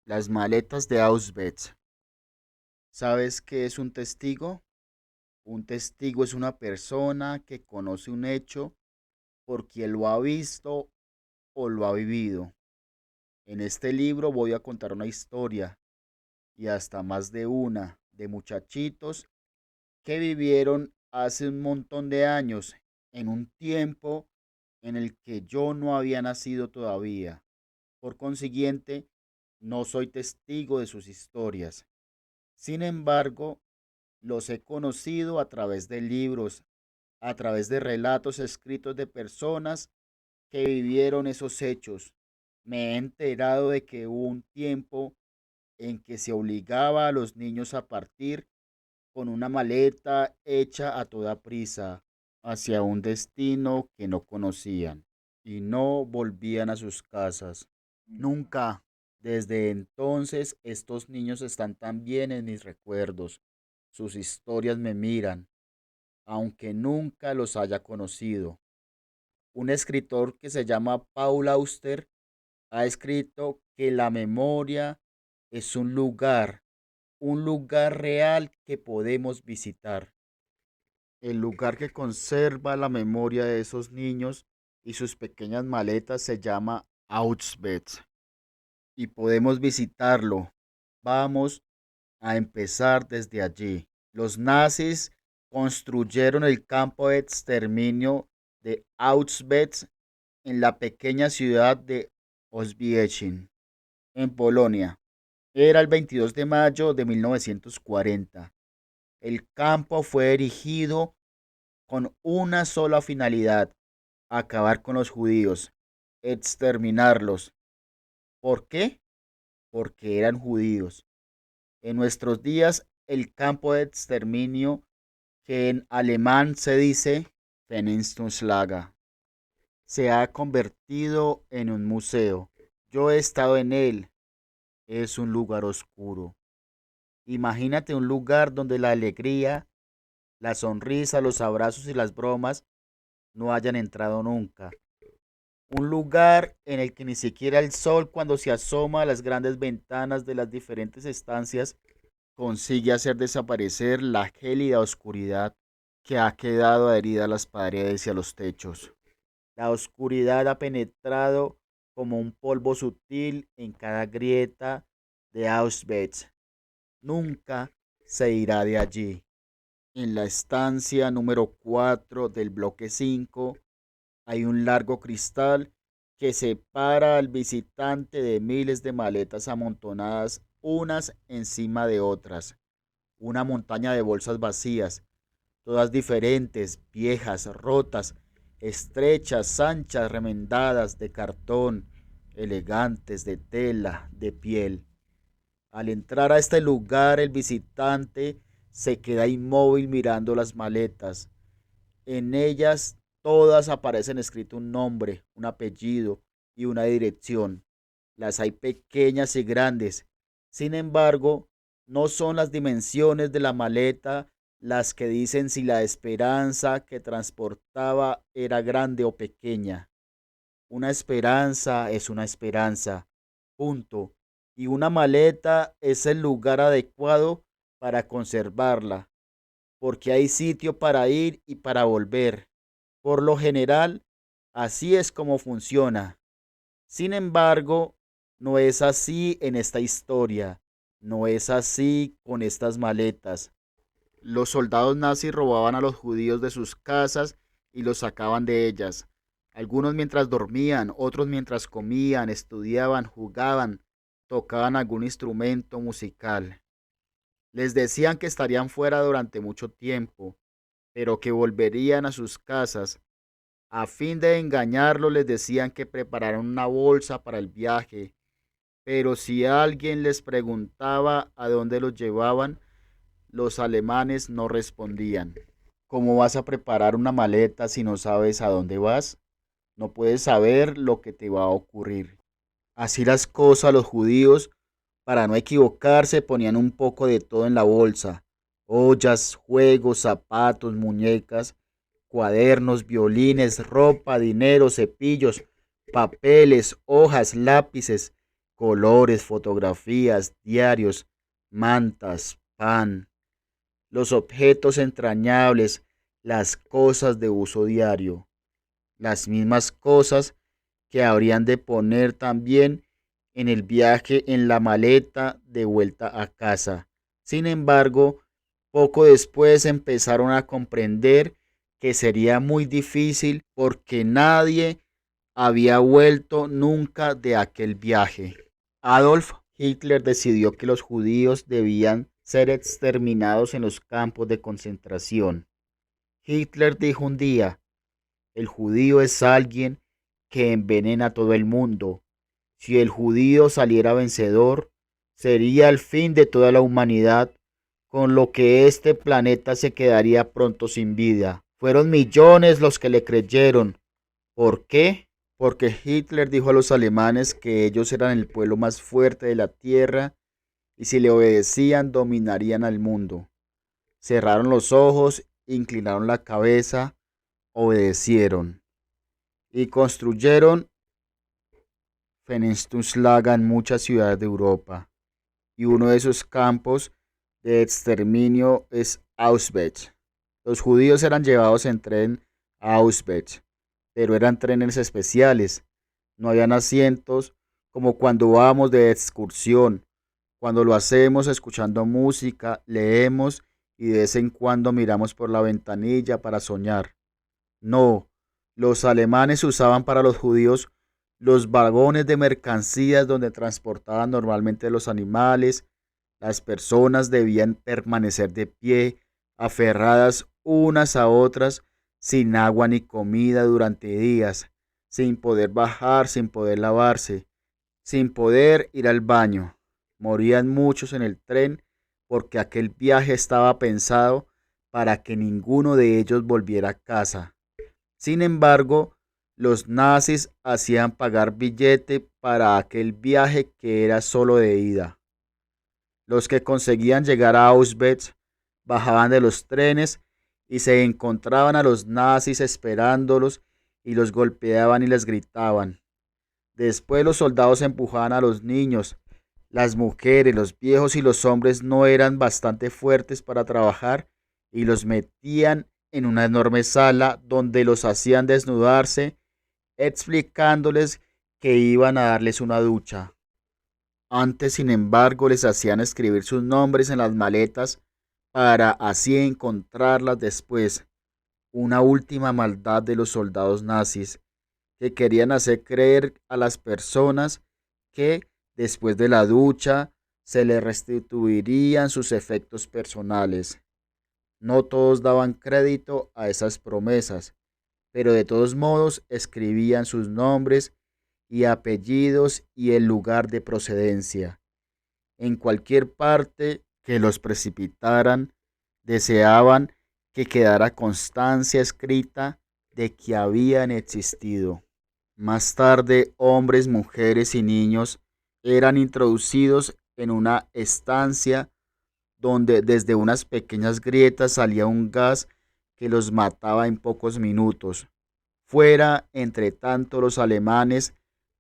Las maletas de Auschwitz. ¿Sabes qué es un testigo? Un testigo es una persona que conoce un hecho porque lo ha visto o lo ha vivido. En este libro voy a contar una historia y hasta más de una de muchachitos que vivieron hace un montón de años en un tiempo en el que yo no había nacido todavía. Por consiguiente, no soy testigo de sus historias. Sin embargo, los he conocido a través de libros, a través de relatos escritos de personas que vivieron esos hechos. Me he enterado de que hubo un tiempo en que se obligaba a los niños a partir con una maleta hecha a toda prisa hacia un destino que no conocían y no volvían a sus casas. Nunca. Desde entonces estos niños están también en mis recuerdos. Sus historias me miran, aunque nunca los haya conocido. Un escritor que se llama Paul Auster ha escrito que la memoria es un lugar real que podemos visitar. El lugar que conserva la memoria de esos niños y sus pequeñas maletas se llama Auschwitz y podemos visitarlo. Vamos a empezar desde allí. Los nazis construyeron el campo de exterminio de Auschwitz en la pequeña ciudad de Oswiecim, en Polonia. Era el 22 de mayo de 1940. El campo fue erigido con una sola finalidad: acabar con los judíos, exterminarlos. ¿Por qué? Porque eran judíos. En nuestros días, el campo de exterminio, que en alemán se dice Vernichtungslager, se ha convertido en un museo. Yo he estado en él. Es un lugar oscuro. Imagínate un lugar donde la alegría, la sonrisa, los abrazos y las bromas no hayan entrado nunca. Un lugar en el que ni siquiera el sol, cuando se asoma a las grandes ventanas de las diferentes estancias, consigue hacer desaparecer la gélida oscuridad que ha quedado adherida a las paredes y a los techos. La oscuridad ha penetrado como un polvo sutil en cada grieta de Auschwitz. Nunca se irá de allí. En la estancia número 4 del bloque 5 hay un largo cristal que separa al visitante de miles de maletas amontonadas unas encima de otras. Una montaña de bolsas vacías, todas diferentes, viejas, rotas, estrechas, anchas, remendadas, de cartón, elegantes, de tela, de piel. Al entrar a este lugar, el visitante se queda inmóvil mirando las maletas. En ellas todas aparecen escrito un nombre, un apellido y una dirección. Las hay pequeñas y grandes. Sin embargo, no son las dimensiones de la maleta las que dicen si la esperanza que transportaba era grande o pequeña. Una esperanza es una esperanza, punto. Y una maleta es el lugar adecuado para conservarla, porque hay sitio para ir y para volver. Por lo general, así es como funciona. Sin embargo, no es así en esta historia, no es así con estas maletas. Los soldados nazis robaban a los judíos de sus casas y los sacaban de ellas. Algunos mientras dormían, otros mientras comían, estudiaban, jugaban, tocaban algún instrumento musical. Les decían que estarían fuera durante mucho tiempo, pero que volverían a sus casas. A fin de engañarlos les decían que prepararan una bolsa para el viaje, pero si alguien les preguntaba a dónde los llevaban, los alemanes no respondían. ¿Cómo vas a preparar una maleta si no sabes a dónde vas? No puedes saber lo que te va a ocurrir. Así las cosas, los judíos, para no equivocarse, ponían un poco de todo en la bolsa: ollas, juegos, zapatos, muñecas, cuadernos, violines, ropa, dinero, cepillos, papeles, hojas, lápices. colores, fotografías, diarios, mantas, pan, los objetos entrañables, las cosas de uso diario, las mismas cosas que habrían de poner también en el viaje en la maleta de vuelta a casa. Sin embargo, poco después empezaron a comprender que sería muy difícil porque nadie había vuelto nunca de aquel viaje. Adolf Hitler decidió que los judíos debían ser exterminados en los campos de concentración. Hitler dijo un día: el judío es alguien que envenena a todo el mundo. Si el judío saliera vencedor, sería el fin de toda la humanidad, con lo que este planeta se quedaría pronto sin vida. Fueron millones los que le creyeron. ¿Por qué? Porque Hitler dijo a los alemanes que ellos eran el pueblo más fuerte de la tierra y si le obedecían dominarían al mundo. Cerraron los ojos, inclinaron la cabeza, obedecieron y construyeron Fenestuslaga en muchas ciudades de Europa. Y uno de esos campos de exterminio es Auschwitz. Los judíos eran llevados en tren a Auschwitz, pero eran trenes especiales. No habían asientos como cuando vamos de excursión. Cuando lo hacemos escuchando música, leemos y de vez en cuando miramos por la ventanilla para soñar. No, los alemanes usaban para los judíos los vagones de mercancías donde transportaban normalmente los animales. Las personas debían permanecer de pie, aferradas unas a otras, sin agua ni comida durante días, sin poder bajar, sin poder lavarse, sin poder ir al baño. Morían muchos en el tren porque aquel viaje estaba pensado para que ninguno de ellos volviera a casa. Sin embargo, los nazis hacían pagar billete para aquel viaje que era solo de ida. Los que conseguían llegar a Auschwitz bajaban de los trenes y se encontraban a los nazis esperándolos y los golpeaban y les gritaban. Después los soldados empujaban a los niños. Las mujeres, los viejos y los hombres no eran bastante fuertes para trabajar y los metían en una enorme sala donde los hacían desnudarse, explicándoles que iban a darles una ducha. Antes, sin embargo, les hacían escribir sus nombres en las maletas para así encontrarlas después. Una última maldad de los soldados nazis, que querían hacer creer a las personas que después de la ducha se les restituirían sus efectos personales. No todos daban crédito a esas promesas, pero de todos modos escribían sus nombres y apellidos y el lugar de procedencia. En cualquier parte que los precipitaran, deseaban que quedara constancia escrita de que habían existido. Más tarde, hombres, mujeres y niños eran introducidos en una estancia donde desde unas pequeñas grietas salía un gas que los mataba en pocos minutos. Fuera, entre tanto, los alemanes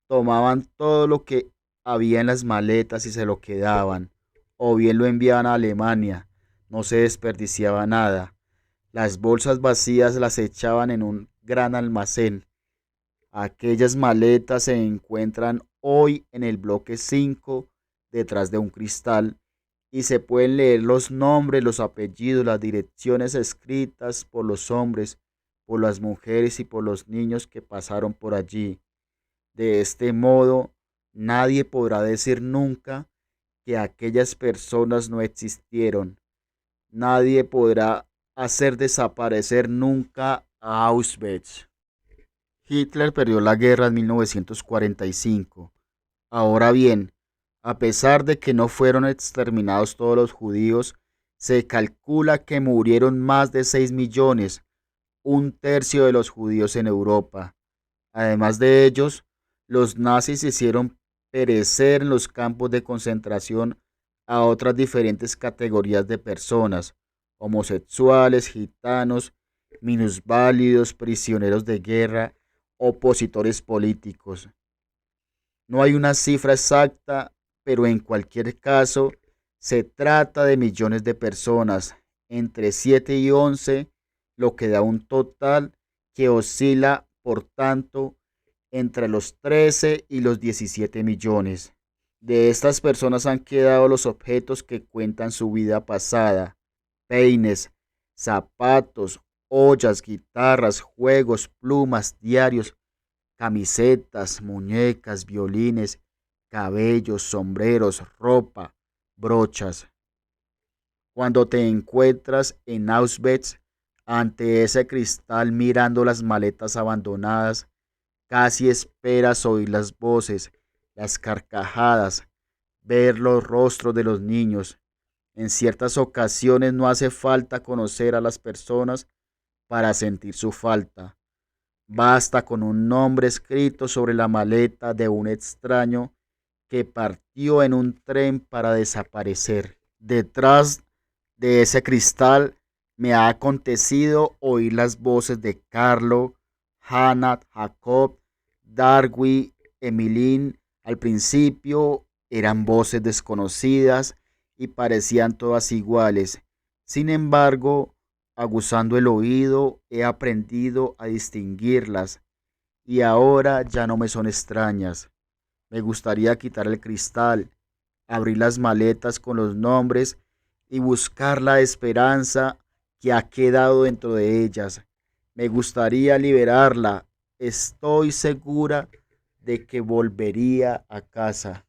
tomaban todo lo que había en las maletas y se lo quedaban, o bien lo enviaban a Alemania. No se desperdiciaba nada. Las bolsas vacías las echaban en un gran almacén. Aquellas maletas se encuentran hoy en el bloque 5 detrás de un cristal y se pueden leer los nombres, los apellidos, las direcciones escritas por los hombres, por las mujeres y por los niños que pasaron por allí. De este modo, nadie podrá decir nunca que aquellas personas no existieron. Nadie podrá hacer desaparecer nunca a Auschwitz. Hitler perdió la guerra en 1945. Ahora bien, a pesar de que no fueron exterminados todos los judíos, se calcula que murieron más de 6 millones, un tercio de los judíos en Europa. Además de ellos, los nazis hicieron perecer en los campos de concentración a otras diferentes categorías de personas: homosexuales, gitanos, minusválidos, prisioneros de guerra, opositores políticos. No hay una cifra exacta, pero en cualquier caso se trata de millones de personas, entre 7 y 11, lo que da un total que oscila, por tanto, entre los 13 y los 17 millones. De estas personas han quedado los objetos que cuentan su vida pasada: peines, zapatos, ollas, guitarras, juegos, plumas, diarios, camisetas, muñecas, violines, cabellos, sombreros, ropa, brochas. Cuando te encuentras en Auschwitz, ante ese cristal mirando las maletas abandonadas, casi esperas oír las voces, las carcajadas, ver los rostros de los niños. En ciertas ocasiones no hace falta conocer a las personas para sentir su falta. Basta con un nombre escrito sobre la maleta de un extraño que partió en un tren para desaparecer. Detrás de ese cristal me ha acontecido oír las voces de Carlo, Hannah, Jacob, Darwin, Emmeline. Al principio eran voces desconocidas y parecían todas iguales. Sin embargo, aguzando el oído, he aprendido a distinguirlas y ahora ya no me son extrañas. Me gustaría quitar el cristal, abrir las maletas con los nombres y buscar la esperanza que ha quedado dentro de ellas. Me gustaría liberarla. Estoy segura de que volvería a casa.